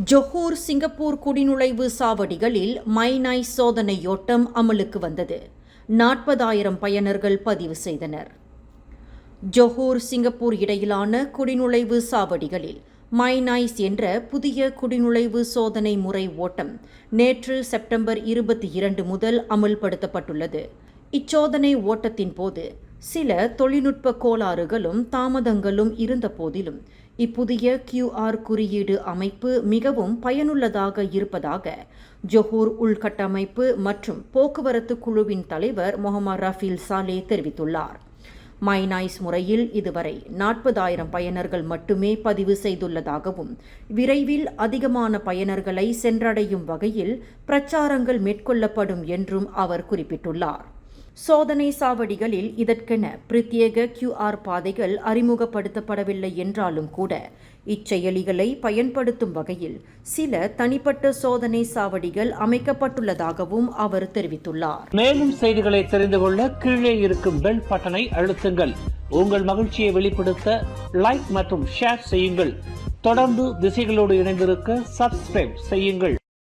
Johor Singapore குடிநுழைவு சாவடிகளில் மைனாய் சோதனையோட்டம் அமலுக்கு வந்தது. 40,000 பயனர்கள் பதிவு செய்தனர். ஜொஹூர் சிங்கப்பூர் இடையிலான குடிநுழைவு சாவடிகளில் மைனாய்ஸ் என்ற புதிய குடிநுழைவு சோதனை முறை ஓட்டம் நேற்று செப்டம்பர் 22 முதல் அமல்படுத்தப்பட்டுள்ளது. இச்சோதனை ஓட்டத்தின் போது சில தொழில்நுட்ப கோளாறுகளும் தாமதங்களும் இருந்த போதிலும் இப்புதிய QR குறியீடு அமைப்பு மிகவும் பயனுள்ளதாக இருப்பதாக ஜொஹூர் உள்கட்டமைப்பு மற்றும் போக்குவரத்து குழுவின் தலைவர் முகமது ரஃபீல் சாலே தெரிவித்துள்ளார். மைனாய்ஸ் முறையில் இதுவரை 40,000 பயனர்கள் மட்டுமே பதிவு செய்துள்ளதாகவும் விரைவில் அதிகமான பயனர்களை சென்றடையும் வகையில் பிரச்சாரங்கள் மேற்கொள்ளப்படும் என்றும் அவர் குறிப்பிட்டுள்ளார். சோதனை சாவடிகளில் இதற்கென பிரத்யேக QR பாதைகள் அறிமுகப்படுத்தப்படவில்லை என்றாலும் கூட இச்செயலிகளை பயன்படுத்தும் வகையில் சில தனிப்பட்ட சோதனை சாவடிகள் அமைக்கப்பட்டுள்ளதாகவும் அவர் தெரிவித்துள்ளார். மேலும் செய்திகளை தெரிந்து கொள்ள கீழே இருக்கும் பெல் பட்டனை அழுத்துங்கள். உங்கள் மகிழ்ச்சியை வெளிப்படுத்த லைக் மற்றும் ஷேர் செய்யுங்கள். தொடர்ந்து திசைகளோடு இணைந்திருக்க சப்ஸ்கிரைப் செய்யுங்கள்.